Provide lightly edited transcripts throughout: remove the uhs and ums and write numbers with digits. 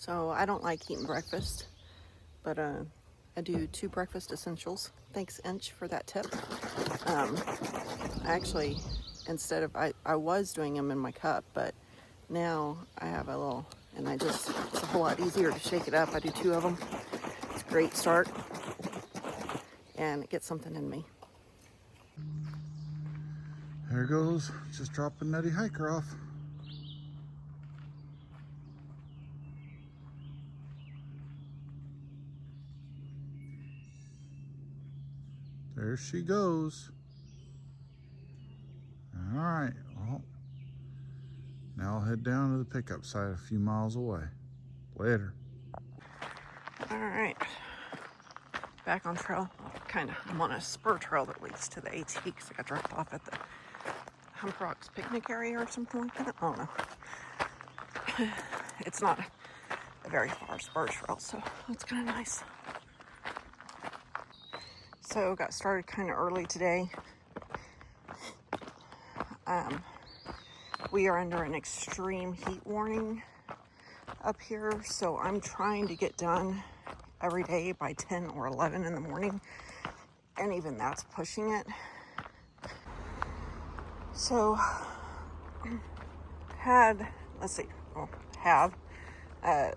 So I don't like eating breakfast, but I do 2 breakfast essentials. Thanks, Inch, for that tip. Actually, instead of, I was doing them in my cup, but now I have a little, and it's a whole lot easier to shake it up. I do 2 of them. It's a great start, and it gets something in me. There goes, just dropping Nutty Hiker off. There she goes. All right, well, now I'll head down to the pickup site a few miles away. Later. All right, back on trail. I'm on a spur trail that leads to the AT because I got dropped off at the Humpback's picnic area or something like that. I don't know. It's not a very far spur trail, so it's kind of nice. So got started kind of early today. We are under an extreme heat warning up here, so I'm trying to get done every day by 10 or 11 in the morning, and even that's pushing it. So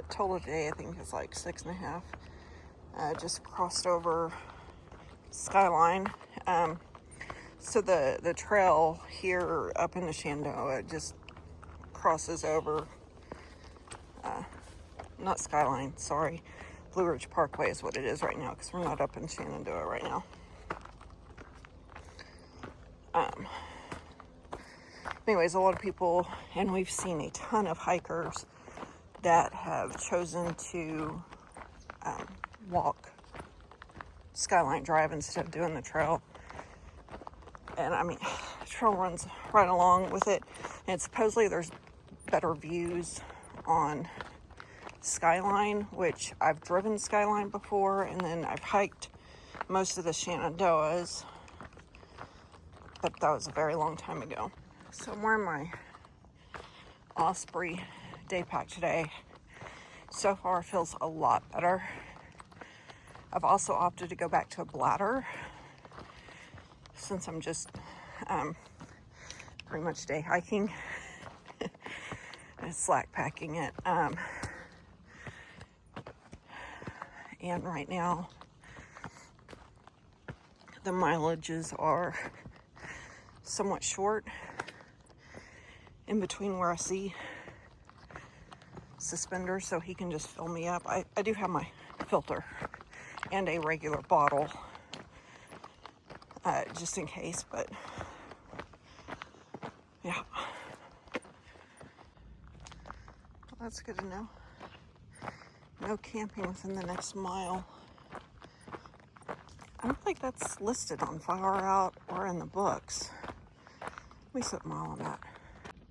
total today I think is like 6.5. Just crossed over Skyline. So the trail here up in the Shenandoah just crosses over, not Skyline, sorry, Blue Ridge Parkway is what it is right now, because we're not up in Shenandoah right now. Anyways, a lot of people, and we've seen a ton of hikers that have chosen to walk Skyline Drive instead of doing the trail. And I mean, the trail runs right along with it, and supposedly there's better views on Skyline, which I've driven Skyline before, and then I've hiked most of the Shenandoahs, but that was a very long time ago. So I'm wearing my Osprey day pack today. So far feels a lot better. I've also opted to go back to a bladder since I'm just pretty much day hiking and slack packing it. And right now the mileages are somewhat short in between where I see suspenders, so he can just fill me up. I do have my filter and a regular bottle just in case, but yeah, well, that's good to know. No camping within the next mile. I don't think that's listed on Far Out or in the books. Let me set mile on that.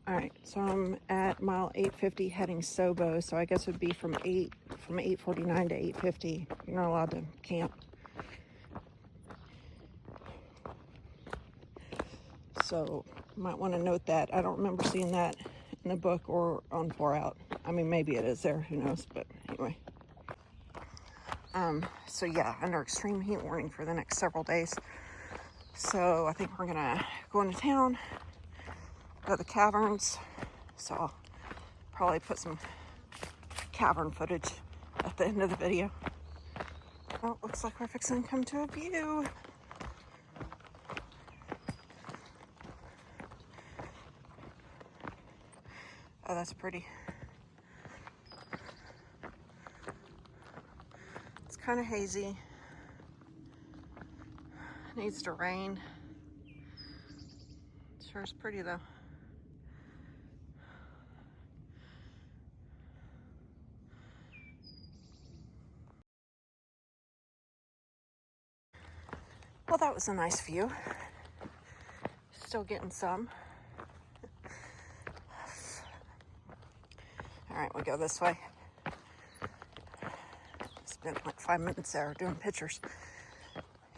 All right, so I'm at mile 850 heading NoBo, so I guess it would be from 849 to 850. You're not allowed to camp. So you might want to note that. I don't remember seeing that in the book or on Far Out. I mean, maybe it is there, who knows, but anyway. So yeah, under extreme heat warning for the next several days. So I think we're gonna go into town, go to the caverns. So I'll probably put some cavern footage at the end of the video. Well, looks like we're fixing to come to a view. Oh, that's pretty. It's kind of hazy. Needs to rain. Sure is pretty though. Well, that was a nice view. Still getting some. All right, we go this way. Spent like 5 minutes there doing pictures.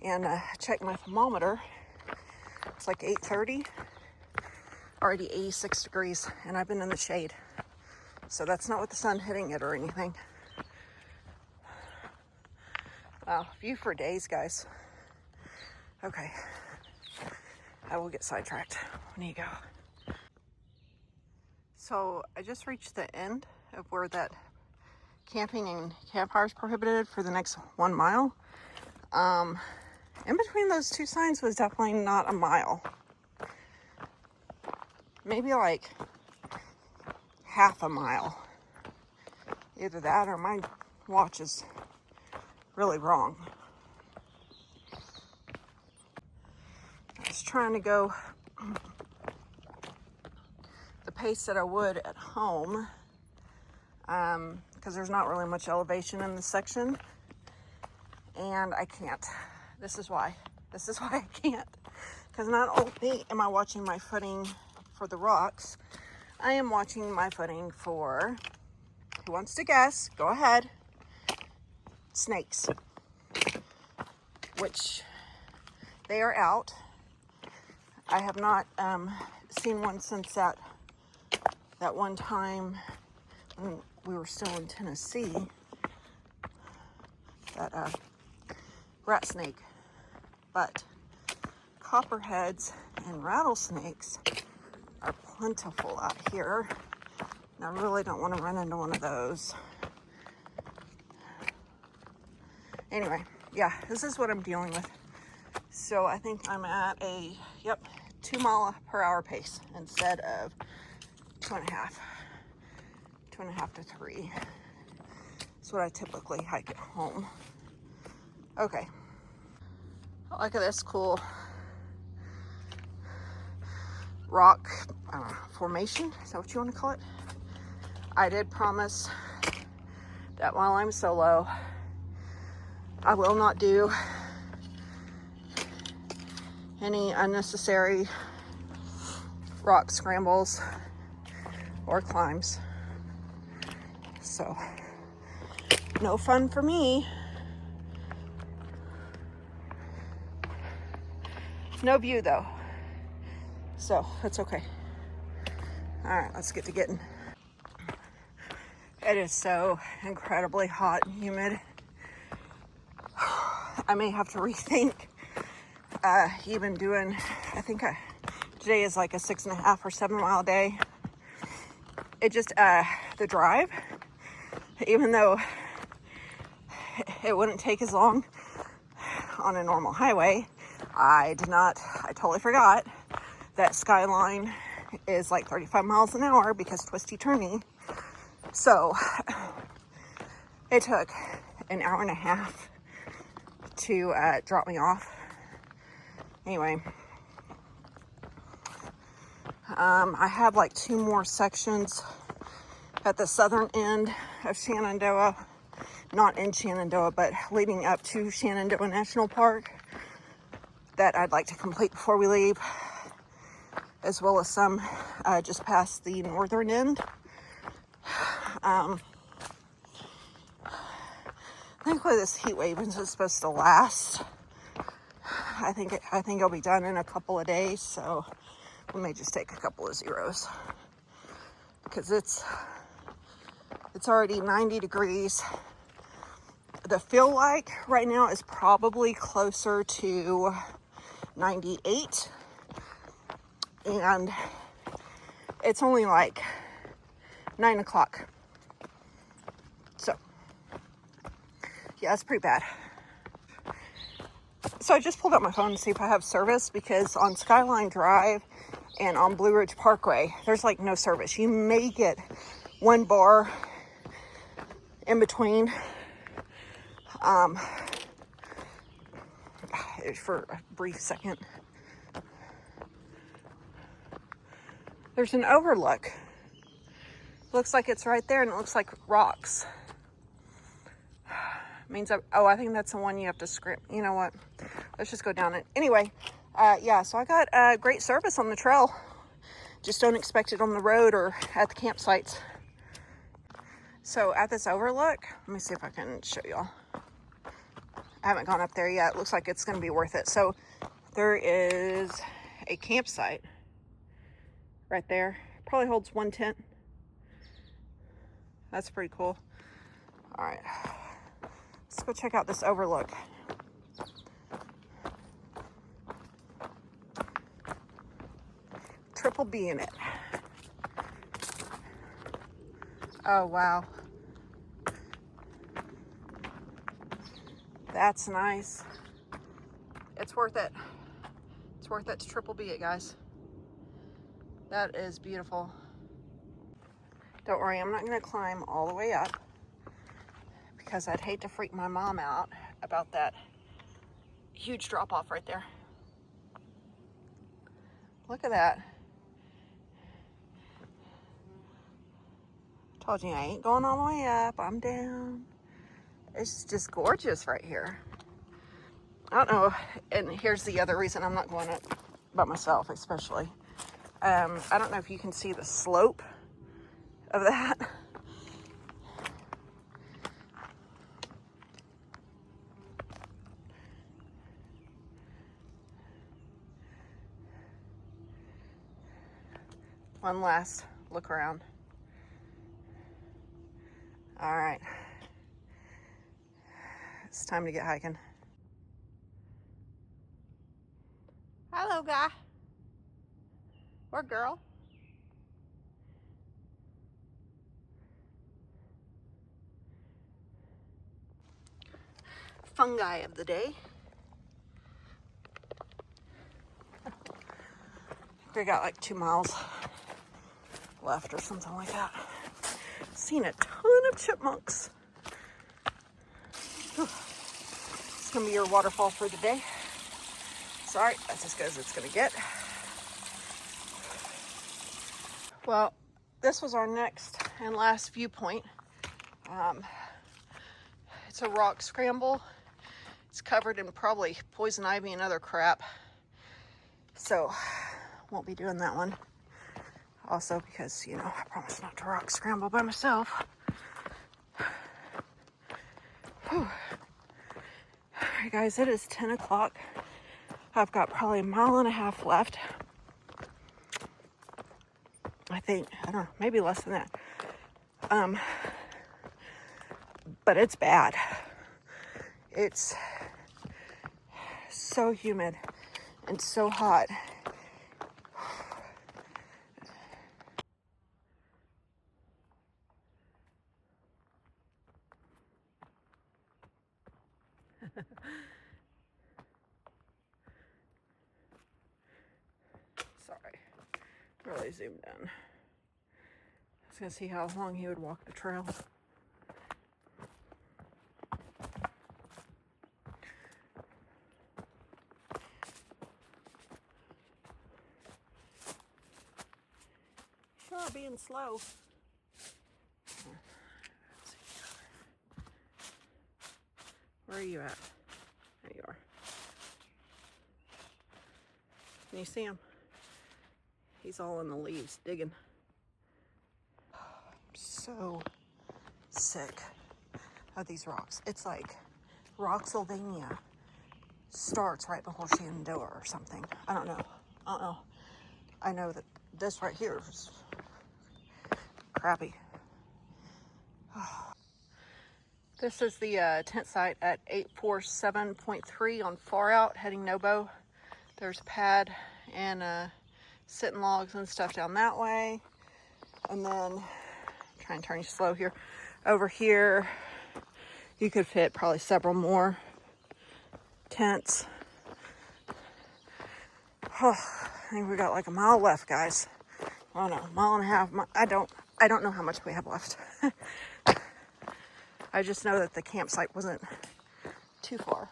And check my thermometer. It's like 8:30. Already 86 degrees, and I've been in the shade So that's not with the sun hitting it or anything. Wow, view for days, guys. Okay, I will get sidetracked. I need to go. So I just reached the end of where that camping and campfire is prohibited for the next 1 mile. In between those two signs was definitely not a mile. Maybe like half a mile. Either that or my watch is really wrong. I was trying to go the pace that I would at home, because there's not really much elevation in this section, and I can't. This is why I can't, because not only am I watching my footing for the rocks, I am watching my footing for, who wants to guess? Go ahead. Snakes, which they are out. I have not seen one since that one time when we were still in Tennessee, that rat snake. But copperheads and rattlesnakes are plentiful out here, and I really don't want to run into one of those. Anyway, yeah, this is what I'm dealing with. So I think I'm at a 2 mile per hour pace instead of 2.5 to 3. That's what I typically hike at home. Okay, look at this cool rock formation. Is that what you want to call it? I did promise that while I'm solo, I will not do any unnecessary rock scrambles or climbs. So, no fun for me. No view though. So, that's okay. Alright, let's get to getting. It is so incredibly hot and humid. I may have to rethink even doing, I think today is like a 6.5 or 7 mile day. It just, the drive, even though it wouldn't take as long on a normal highway, I totally forgot that Skyline is like 35 miles an hour because twisty turny. So it took an hour and a half to drop me off. Anyway, I have like 2 more sections at the southern end of Shenandoah, not in Shenandoah, but leading up to Shenandoah National Park, that I'd like to complete before we leave, as well as some just past the northern end. Thankfully, this heat wave is supposed to last. I think it'll be done in a couple of days, so we may just take a couple of zeros, because it's already 90 degrees. The feel like right now is probably closer to 98, and it's only like 9 o'clock. So yeah, it's pretty bad. So I just pulled out my phone to see if I have service, because on Skyline Drive and on Blue Ridge Parkway, there's like no service. You may get 1 bar in between for a brief second. There's an overlook. Looks like it's right there, and it looks like rocks. Means I think that's the one you have to scrimp. You know what? Let's just go down it. Anyway, yeah, so I got great service on the trail. Just don't expect it on the road or at the campsites. So at this overlook, let me see if I can show y'all. I haven't gone up there yet. Looks like it's going to be worth it. So there is a campsite right there. Probably holds 1 tent. That's pretty cool. All right, let's go check out this overlook. Triple B in it. Oh, wow. That's nice. It's worth it. It's worth it to triple B it, guys. That is beautiful. Don't worry, I'm not gonna climb all the way up because I'd hate to freak my mom out about that huge drop off right there. Look at that. Told you I ain't going all the way up, I'm down. It's just gorgeous right here. I don't know, and here's the other reason I'm not going up by myself, especially. I don't know if you can see the slope of that. One last look around. All right. It's time to get hiking. Hello, guy. Or girl. Fungi of the day. We got like 2 miles left or something like that. Seen a ton of chipmunks. Whew. It's gonna be your waterfall for the day. Sorry, that's as good as it's gonna get. Well, this was our next and last viewpoint. It's a rock scramble. It's covered in probably poison ivy and other crap. So, won't be doing that one. Also because, you know, I promised not to rock scramble by myself. Whew. All right, guys, it is 10 o'clock. I've got probably 1.5 miles left. I think, I don't know, maybe less than that. But it's bad. It's so humid and so hot. Sorry, really zoomed in. I was gonna see how long he would walk the trail. Sure, being slow. Where are you at? There you are. Can you see him? He's all in the leaves digging. I'm so sick of these rocks. It's like Rocksylvania starts right before Shenandoah or something. I don't know. I know that this right here is crappy. This is the tent site at 847.3 on Far Out, heading NoBo. There's pad and sitting logs and stuff down that way. And then, try and turn you slow here. Over here, you could fit probably several more tents. I think we got like 1 mile left, guys. I don't know, 1.5 miles. I don't know how much we have left. I just know that the campsite wasn't too far.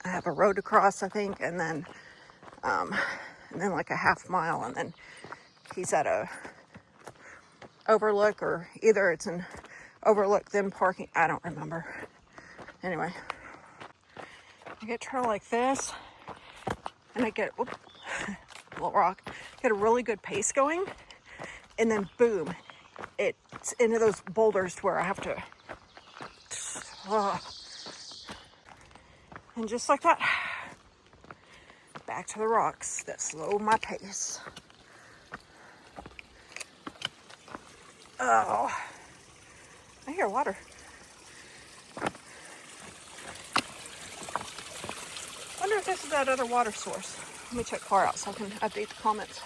I have a road to cross, I think, and then like a 1/2 mile, and then he's at a overlook, or either it's an overlook then parking. I don't remember. Anyway, I get trail like this, and I get little rock, get a really good pace going, and then boom, it's into those boulders to where I have to, and just like that, back to the rocks that slow my pace. Oh, I hear water. Wonder if this is that other water source. Let me check far out so I can update the comments.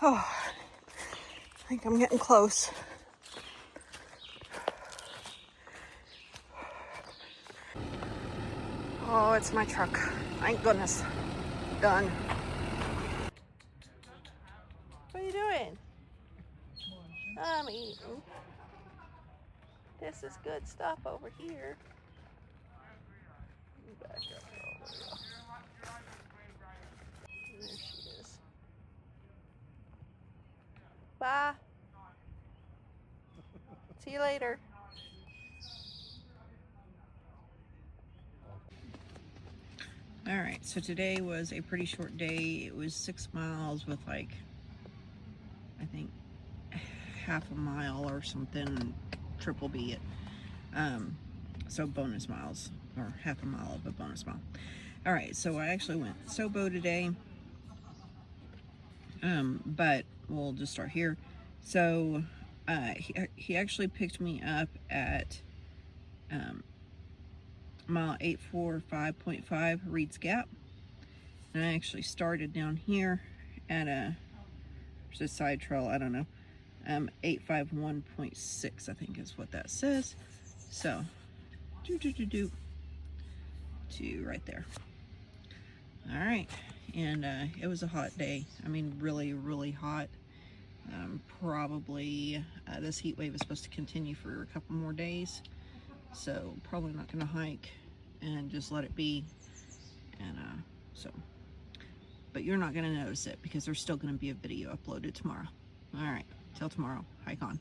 Oh, I think I'm getting close. Oh, it's my truck. Thank goodness. Done. What are you doing? I'm eating. This is good stuff over here. Back up all the way up. There she is. Bye. See you later. All right, so today was a pretty short day. It was 6 miles with like, I think, half a mile or something, triple B it. So bonus miles, or half a mile of a bonus mile. All right, so I actually went NoBo today, but we'll just start here. So he actually picked me up at mile 845.5 Reid's Gap, and I actually started down here at there's a side trail, I don't know, 851.6 I think is what that says. So to right there. All right, and it was a hot day. I mean, really hot. Probably this heat wave is supposed to continue for a couple more days, so probably not gonna hike and just let it be. And but you're not gonna notice it because there's still gonna be a video uploaded tomorrow. All right, till tomorrow, hike on.